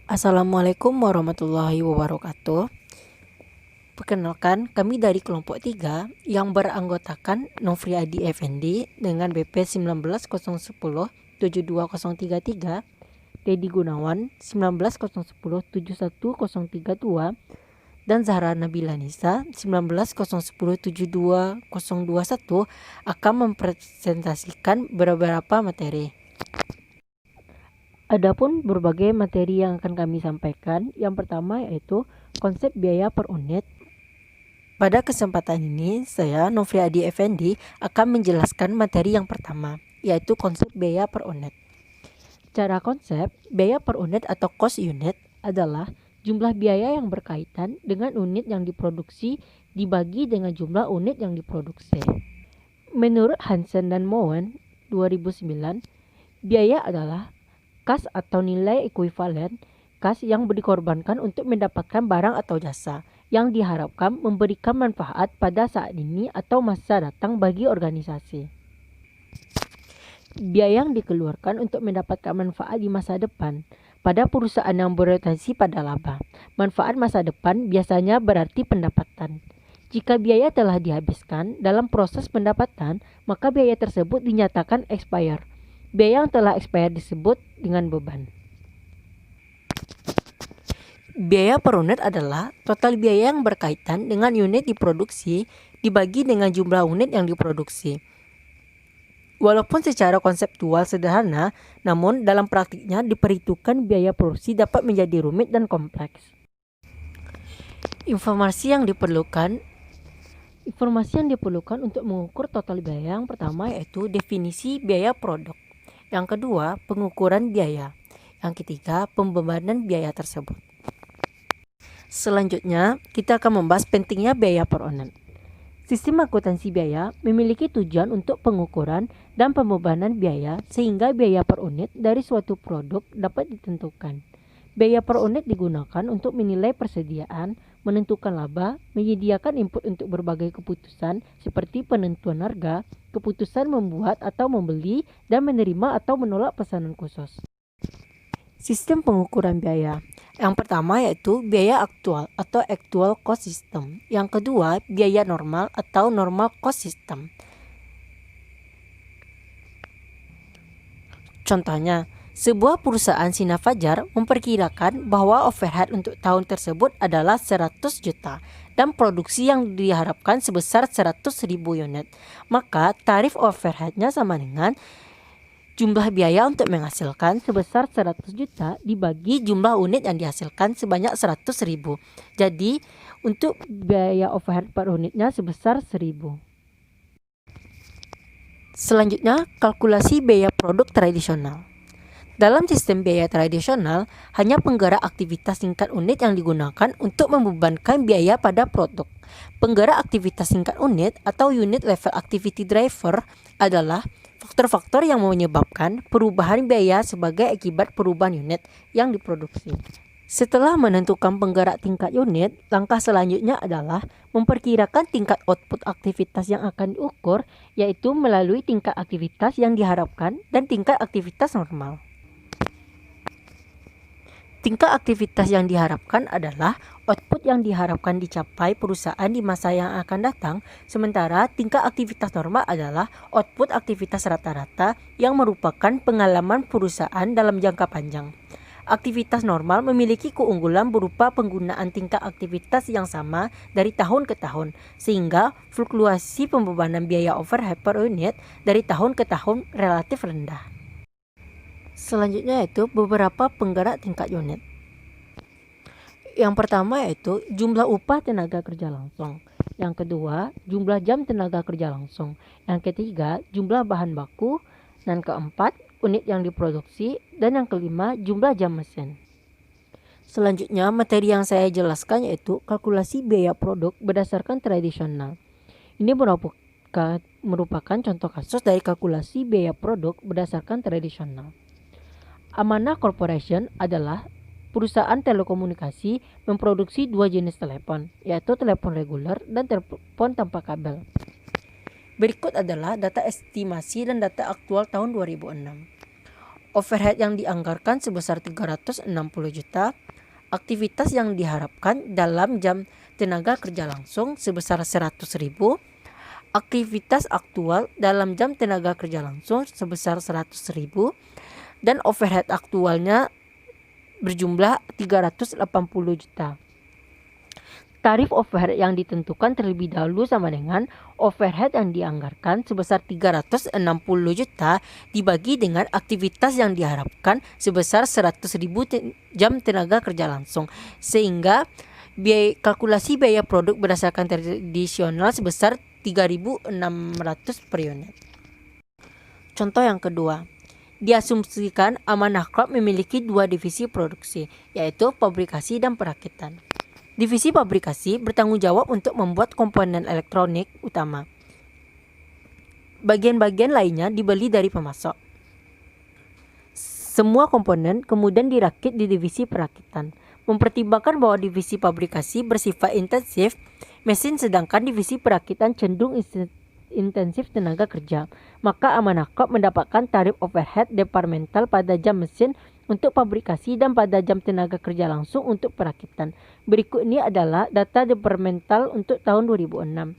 Assalamualaikum warahmatullahi wabarakatuh. Perkenalkan, kami dari kelompok 3 yang beranggotakan Nofriadi Effendi dengan BP 1901072033, Dedi Gunawan 1901071032, dan Zahra Nabila Nisa 1901072021 akan mempresentasikan beberapa materi. Adapun berbagai materi yang akan kami sampaikan, yang pertama yaitu konsep biaya per unit. Pada kesempatan ini, saya Nofriadi Effendi akan menjelaskan materi yang pertama, yaitu konsep biaya per unit. Cara konsep, biaya per unit atau cost unit adalah jumlah biaya yang berkaitan dengan unit yang diproduksi dibagi dengan jumlah unit yang diproduksi. Menurut Hansen dan Moen 2009, biaya adalah kas atau nilai ekuivalen kas yang dikorbankan untuk mendapatkan barang atau jasa yang diharapkan memberikan manfaat pada saat ini atau masa datang bagi organisasi. Biaya yang dikeluarkan untuk mendapatkan manfaat di masa depan pada perusahaan yang berorientasi pada laba. Manfaat masa depan biasanya berarti pendapatan. Jika biaya telah dihabiskan dalam proses pendapatan, maka biaya tersebut dinyatakan expired. Biaya yang telah expired disebut dengan beban. Biaya per unit adalah total biaya yang berkaitan dengan unit diproduksi dibagi dengan jumlah unit yang diproduksi. Walaupun secara konseptual sederhana, namun dalam praktiknya diperhitungkan biaya produksi dapat menjadi rumit dan kompleks. Informasi yang diperlukan untuk mengukur total biaya yang pertama yaitu definisi biaya produk. Yang kedua, pengukuran biaya. Yang ketiga, pembebanan biaya tersebut. Selanjutnya, kita akan membahas pentingnya biaya per unit. Sistem akuntansi biaya memiliki tujuan untuk pengukuran dan pembebanan biaya sehingga biaya per unit dari suatu produk dapat ditentukan. Biaya per unit digunakan untuk menilai persediaan, menentukan laba, menyediakan input untuk berbagai keputusan seperti penentuan harga, keputusan membuat atau membeli, dan menerima atau menolak pesanan khusus. Sistem pengukuran biaya. Yang pertama yaitu biaya aktual atau actual cost system. Yang kedua, biaya normal atau normal cost system. Contohnya, sebuah perusahaan Sinar Fajar memperkirakan bahwa overhead untuk tahun tersebut adalah 100 juta dan produksi yang diharapkan sebesar 100.000 unit. Maka tarif overheadnya sama dengan jumlah biaya untuk menghasilkan sebesar 100 juta dibagi jumlah unit yang dihasilkan sebanyak 100.000. Jadi untuk biaya overhead per unitnya sebesar 1.000. Selanjutnya, kalkulasi biaya produk tradisional. Dalam sistem biaya tradisional, hanya penggerak aktivitas tingkat unit yang digunakan untuk membebankan biaya pada produk. Penggerak aktivitas tingkat unit atau unit level activity driver adalah faktor-faktor yang menyebabkan perubahan biaya sebagai akibat perubahan unit yang diproduksi. Setelah menentukan penggerak tingkat unit, langkah selanjutnya adalah memperkirakan tingkat output aktivitas yang akan diukur, yaitu melalui tingkat aktivitas yang diharapkan dan tingkat aktivitas normal. Tingkat aktivitas yang diharapkan adalah output yang diharapkan dicapai perusahaan di masa yang akan datang, sementara tingkat aktivitas normal adalah output aktivitas rata-rata yang merupakan pengalaman perusahaan dalam jangka panjang. Aktivitas normal memiliki keunggulan berupa penggunaan tingkat aktivitas yang sama dari tahun ke tahun, sehingga fluktuasi pembebanan biaya overhead per unit dari tahun ke tahun relatif rendah. Selanjutnya yaitu beberapa penggerak tingkat unit. Yang pertama yaitu jumlah upah tenaga kerja langsung. Yang kedua, jumlah jam tenaga kerja langsung. Yang ketiga, jumlah bahan baku. Dan keempat, unit yang diproduksi. Dan yang kelima, jumlah jam mesin. Selanjutnya, materi yang saya jelaskan yaitu kalkulasi biaya produk berdasarkan tradisional. Ini merupakan contoh kasus dari kalkulasi biaya produk berdasarkan tradisional. Amanah Corporation adalah perusahaan telekomunikasi memproduksi dua jenis telepon, yaitu telepon reguler dan telepon tanpa kabel. Berikut adalah data estimasi dan data aktual tahun 2006. Overhead yang dianggarkan sebesar 360 juta. Aktivitas yang diharapkan dalam jam tenaga kerja langsung sebesar 100.000. Aktivitas aktual dalam jam tenaga kerja langsung sebesar 100.000. Dan overhead aktualnya berjumlah 380 juta. Tarif overhead yang ditentukan terlebih dahulu sama dengan overhead yang dianggarkan sebesar 360 juta dibagi dengan aktivitas yang diharapkan sebesar 100.000 jam tenaga kerja langsung. Sehingga kalkulasi biaya produk berdasarkan tradisional sebesar 3.600 per unit. Contoh yang kedua. Diasumsikan Amanah Corp memiliki dua divisi produksi, yaitu pabrikasi dan perakitan. Divisi pabrikasi bertanggung jawab untuk membuat komponen elektronik utama. Bagian-bagian lainnya dibeli dari pemasok. Semua komponen kemudian dirakit di divisi perakitan. Mempertimbangkan bahwa divisi pabrikasi bersifat intensif mesin sedangkan divisi perakitan cenderung intensif tenaga kerja, maka Amanah Corp mendapatkan tarif overhead departemental pada jam mesin untuk pabrikasi dan pada jam tenaga kerja langsung untuk perakitan. Berikut ini adalah data departemental untuk tahun 2006.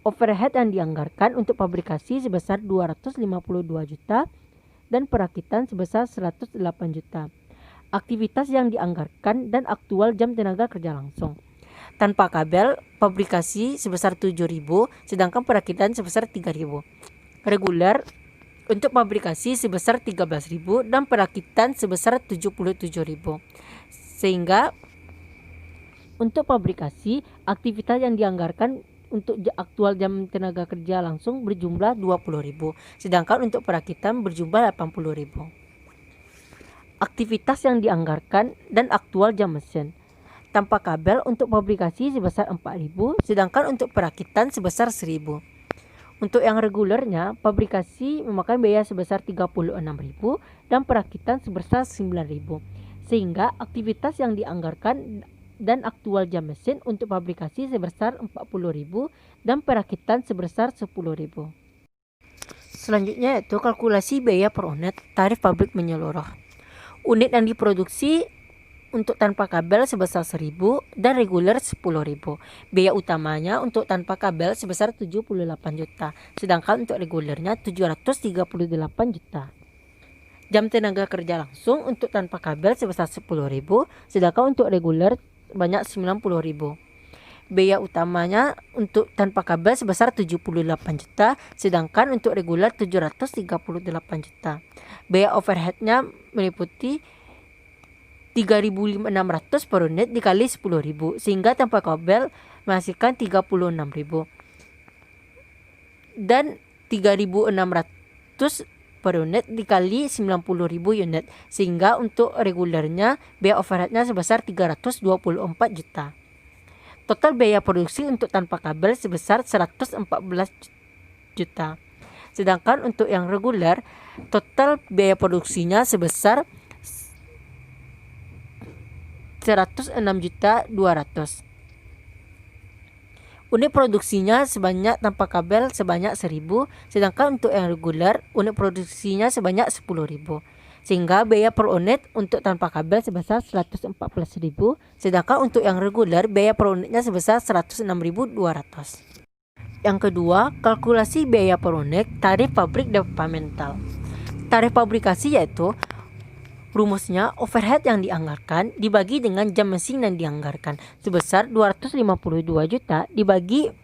Overhead yang dianggarkan untuk pabrikasi sebesar 252 juta dan perakitan sebesar 108 juta. Aktivitas yang dianggarkan dan aktual jam tenaga kerja langsung. Tanpa kabel, pabrikasi sebesar 7.000, sedangkan perakitan sebesar 3.000. Reguler untuk pabrikasi sebesar 13.000 dan perakitan sebesar 77.000. Sehingga untuk pabrikasi, aktivitas yang dianggarkan untuk aktual jam tenaga kerja langsung berjumlah 20.000, sedangkan untuk perakitan berjumlah 80.000. Aktivitas yang dianggarkan dan aktual jam mesin. Tanpa kabel untuk pabrikasi sebesar 4.000, sedangkan untuk perakitan sebesar 1.000. Untuk yang regulernya, pabrikasi memakan biaya sebesar 36.000 dan perakitan sebesar 9.000. Sehingga aktivitas yang dianggarkan dan aktual jam mesin untuk pabrikasi sebesar 40.000 dan perakitan sebesar 10.000. Selanjutnya yaitu kalkulasi biaya per unit tarif pabrik menyeluruh. Unit yang diproduksi untuk tanpa kabel sebesar 1.000 dan reguler 10.000. Biaya utamanya untuk tanpa kabel sebesar 78 juta, sedangkan untuk regulernya 738 juta. Jam tenaga kerja langsung untuk tanpa kabel sebesar 10.000, sedangkan untuk reguler banyak 90.000. Biaya utamanya untuk tanpa kabel sebesar 78 juta, sedangkan untuk reguler 738 juta. Biaya overheadnya meliputi 3.600 per unit dikali 10.000, sehingga tanpa kabel menghasilkan 36.000. Dan 3.600 per unit dikali 90.000 unit, sehingga untuk regulernya biaya overheadnya sebesar 324 juta. Total biaya produksi untuk tanpa kabel sebesar 114 juta. Sedangkan untuk yang reguler, total biaya produksinya sebesar 106.200. Unit produksinya sebanyak tanpa kabel sebanyak 1.000, sedangkan untuk yang reguler unit produksinya sebanyak 10.000. Sehingga biaya per unit untuk tanpa kabel sebesar 114.000, sedangkan untuk yang reguler biaya per unitnya sebesar 106.200. Yang kedua, kalkulasi biaya per unit tarif pabrik departemental. Tarif pabrikasi yaitu rumusnya overhead yang dianggarkan dibagi dengan jam mesin yang dianggarkan sebesar 252 juta dibagi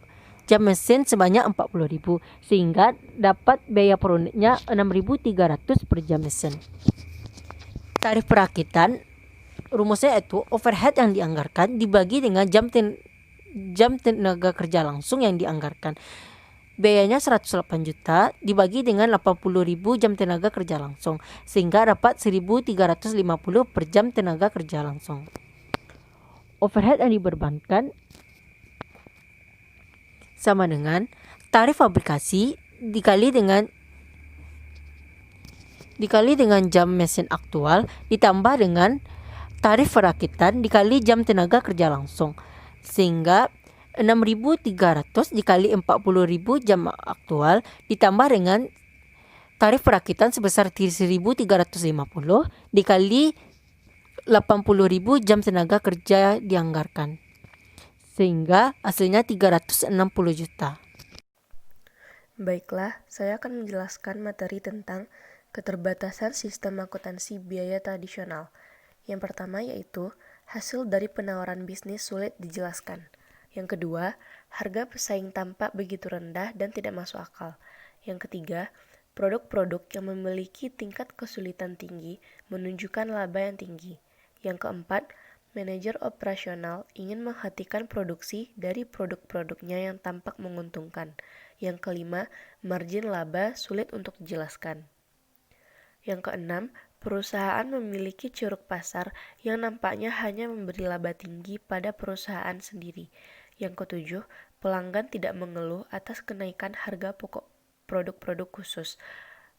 jam mesin sebanyak 40.000, sehingga dapat biaya per unitnya 6.300 per jam mesin. Tarif perakitan rumusnya yaitu overhead yang dianggarkan dibagi dengan jam tenaga kerja langsung yang dianggarkan. Biayanya 108 juta dibagi dengan 80.000 jam tenaga kerja langsung, sehingga dapat 1.350 per jam tenaga kerja langsung. Overhead yang dibebankan sama dengan tarif fabrikasi dikali dengan jam mesin aktual ditambah dengan tarif perakitan dikali jam tenaga kerja langsung, sehingga 6.300 dikali 40.000 jam aktual ditambah dengan tarif perakitan sebesar 1.350 dikali 80.000 jam tenaga kerja dianggarkan, sehingga hasilnya 360 juta. Baiklah, saya akan menjelaskan materi tentang keterbatasan sistem akuntansi biaya tradisional. Yang pertama yaitu hasil dari penawaran bisnis sulit dijelaskan. Yang kedua, harga pesaing tampak begitu rendah dan tidak masuk akal. Yang ketiga, produk-produk yang memiliki tingkat kesulitan tinggi menunjukkan laba yang tinggi. Yang keempat, manajer operasional ingin menghentikan produksi dari produk-produknya yang tampak menguntungkan. Yang kelima, margin laba sulit untuk dijelaskan. Yang keenam, perusahaan memiliki curug pasar yang nampaknya hanya memberi laba tinggi pada perusahaan sendiri. Yang ketujuh, pelanggan tidak mengeluh atas kenaikan harga pokok produk-produk khusus.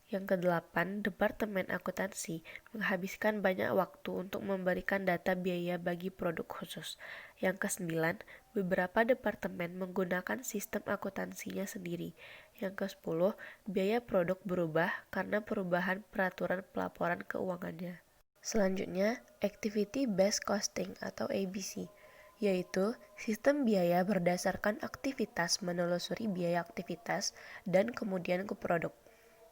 Yang kedelapan, Departemen Akuntansi menghabiskan banyak waktu untuk memberikan data biaya bagi produk khusus. Yang kesembilan, beberapa departemen menggunakan sistem akuntansinya sendiri. Yang kesepuluh, biaya produk berubah karena perubahan peraturan pelaporan keuangannya. Selanjutnya, Activity Based Costing atau ABC, yaitu sistem biaya berdasarkan aktivitas menelusuri biaya aktivitas dan kemudian ke produk.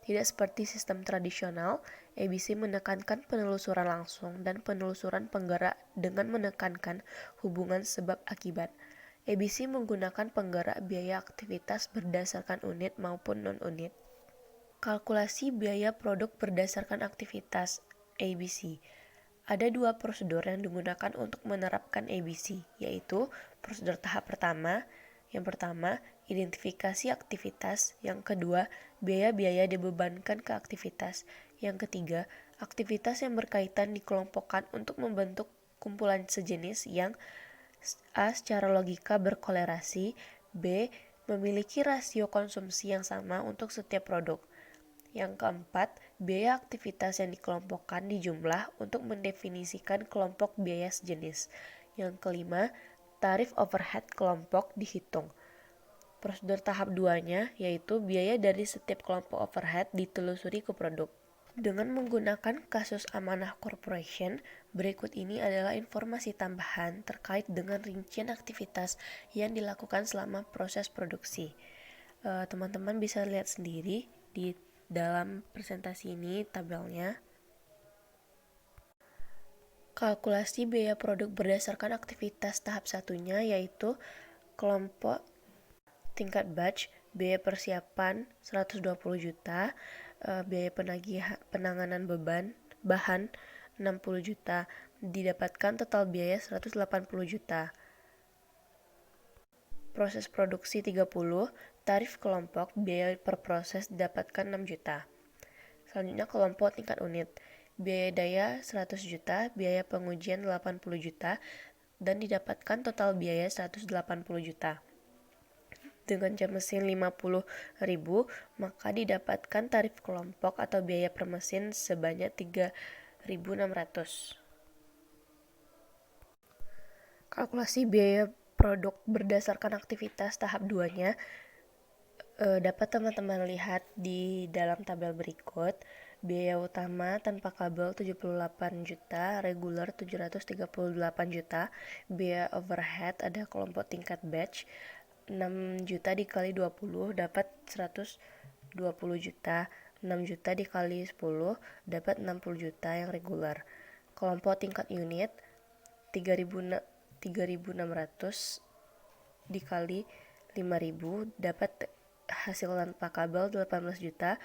Tidak seperti sistem tradisional, ABC menekankan penelusuran langsung dan penelusuran penggerak dengan menekankan hubungan sebab akibat. ABC menggunakan penggerak biaya aktivitas berdasarkan unit maupun non-unit. Kalkulasi biaya produk berdasarkan aktivitas ABC. Ada dua prosedur yang digunakan untuk menerapkan ABC, yaitu prosedur tahap pertama. Yang pertama, identifikasi aktivitas. Yang kedua, biaya-biaya dibebankan ke aktivitas. Yang ketiga, aktivitas yang berkaitan dikelompokkan untuk membentuk kumpulan sejenis yang A. secara logika berkolerasi, B. memiliki rasio konsumsi yang sama untuk setiap produk. Yang keempat, biaya aktivitas yang dikelompokkan dijumlah untuk mendefinisikan kelompok biaya sejenis. Yang kelima, tarif overhead kelompok dihitung. Prosedur tahap 2-nya yaitu biaya dari setiap kelompok overhead ditelusuri ke produk. Dengan menggunakan kasus Amanah Corporation, berikut ini adalah informasi tambahan terkait dengan rincian aktivitas yang dilakukan selama proses produksi. Teman-teman bisa lihat sendiri di dalam presentasi ini tabelnya. Kalkulasi biaya produk berdasarkan aktivitas tahap satunya yaitu kelompok tingkat batch, biaya persiapan 120 juta, biaya penanganan bahan 60 juta, didapatkan total biaya 180 juta. Proses produksi 30, tarif kelompok, biaya per proses didapatkan 6 juta. Selanjutnya kelompok tingkat unit, biaya daya 100 juta, biaya pengujian 80 juta, dan didapatkan total biaya 180 juta. Dengan jam mesin 50.000, maka didapatkan tarif kelompok atau biaya per mesin sebanyak 3.600. Kalkulasi biaya produk berdasarkan aktivitas tahap 2-nya dapat teman-teman lihat di dalam tabel berikut. Biaya utama tanpa kabel 78 juta, reguler 738 juta, biaya overhead ada kelompok tingkat batch 6 juta dikali 20 dapat 120 juta, 6 juta dikali 10 dapat 60 juta yang reguler. Kelompok tingkat unit 3.600 dikali 5.000 dapat hasil tanpa kabel 18 juta,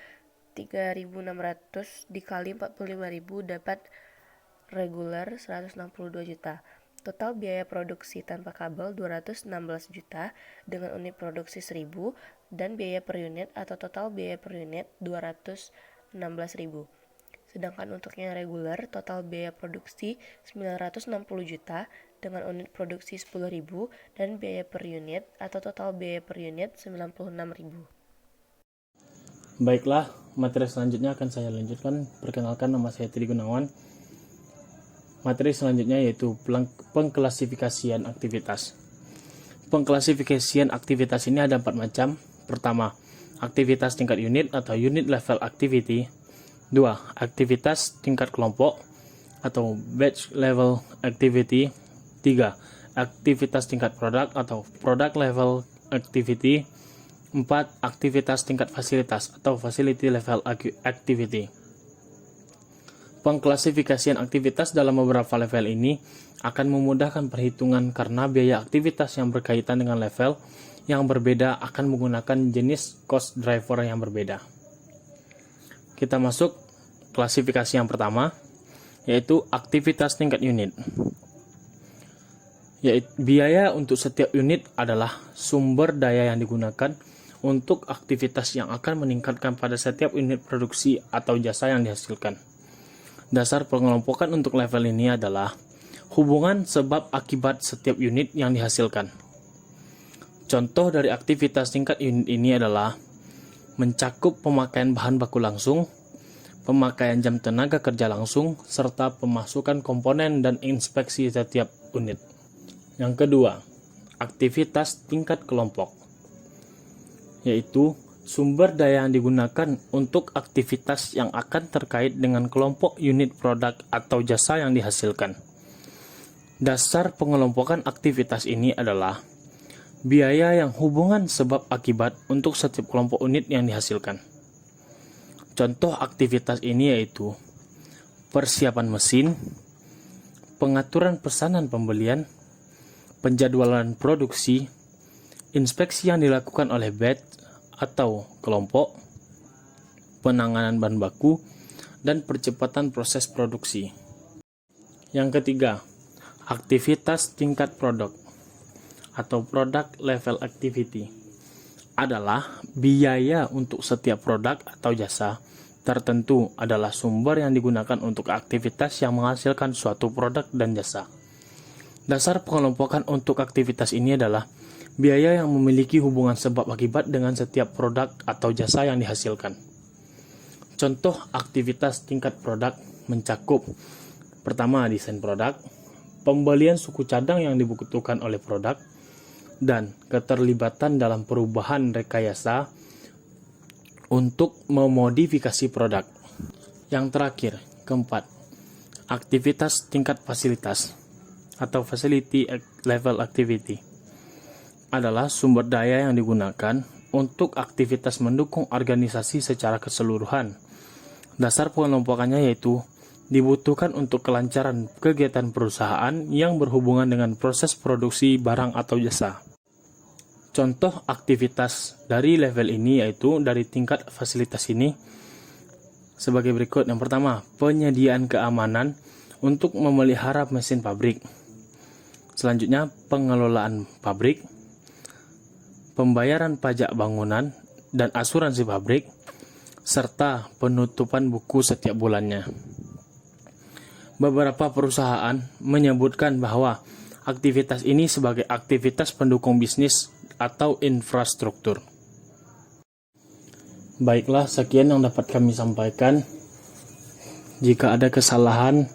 3.600 dikali 45.000 dapat reguler 162 juta. Total biaya produksi tanpa kabel 216 juta dengan unit produksi 1000 dan biaya per unit atau total biaya per unit 216.000. Sedangkan untuk yang reguler total biaya produksi 960 juta dengan unit produksi 10.000 dan biaya per unit atau total biaya per unit 96.000. Baiklah, materi selanjutnya akan saya lanjutkan. Perkenalkan, nama saya Tri Gunawan. Materi selanjutnya yaitu pengklasifikasian aktivitas. Pengklasifikasian aktivitas ini ada 4 macam. Pertama, aktivitas tingkat unit atau unit level activity. 2. Aktivitas tingkat kelompok atau batch level activity. 3. Aktivitas tingkat produk atau product level activity. 4. Aktivitas tingkat fasilitas atau facility level activity. Pengklasifikasian aktivitas dalam beberapa level ini akan memudahkan perhitungan karena biaya aktivitas yang berkaitan dengan level yang berbeda akan menggunakan jenis cost driver yang berbeda. Kita masuk klasifikasi yang pertama, yaitu aktivitas tingkat unit. Yaitu biaya untuk setiap unit adalah sumber daya yang digunakan untuk aktivitas yang akan meningkatkan pada setiap unit produksi atau jasa yang dihasilkan. Dasar pengelompokan untuk level ini adalah hubungan sebab akibat setiap unit yang dihasilkan. Contoh dari aktivitas tingkat unit ini adalah mencakup pemakaian bahan baku langsung, pemakaian jam tenaga kerja langsung, serta pemasukan komponen dan inspeksi setiap unit. Yang kedua, aktivitas tingkat kelompok, yaitu sumber daya yang digunakan untuk aktivitas yang akan terkait dengan kelompok unit produk atau jasa yang dihasilkan. Dasar pengelompokan aktivitas ini adalah biaya yang hubungan sebab akibat untuk setiap kelompok unit yang dihasilkan. Contoh aktivitas ini yaitu persiapan mesin, pengaturan pesanan pembelian, penjadwalan produksi, inspeksi yang dilakukan oleh batch atau kelompok, penanganan bahan baku, dan percepatan proses produksi. Yang ketiga, aktivitas tingkat produk atau product level activity adalah biaya untuk setiap produk atau jasa tertentu adalah sumber yang digunakan untuk aktivitas yang menghasilkan suatu produk dan jasa. Dasar pengelompokan untuk aktivitas ini adalah biaya yang memiliki hubungan sebab akibat dengan setiap produk atau jasa yang dihasilkan. Contoh aktivitas tingkat produk mencakup: pertama, desain produk, pembelian suku cadang yang dibutuhkan oleh produk, dan keterlibatan dalam perubahan rekayasa untuk memodifikasi produk. Yang terakhir, keempat, aktivitas tingkat fasilitas atau facility level activity adalah sumber daya yang digunakan untuk aktivitas mendukung organisasi secara keseluruhan. Dasar pengelompokannya yaitu dibutuhkan untuk kelancaran kegiatan perusahaan yang berhubungan dengan proses produksi barang atau jasa. Contoh aktivitas dari level ini yaitu dari tingkat fasilitas ini sebagai berikut. Yang pertama, penyediaan keamanan untuk memelihara mesin pabrik. Selanjutnya, pengelolaan pabrik, pembayaran pajak bangunan dan asuransi pabrik, serta penutupan buku setiap bulannya. Beberapa perusahaan menyebutkan bahwa aktivitas ini sebagai aktivitas pendukung bisnis atau infrastruktur. Baiklah, sekian yang dapat kami sampaikan. Jika ada kesalahan,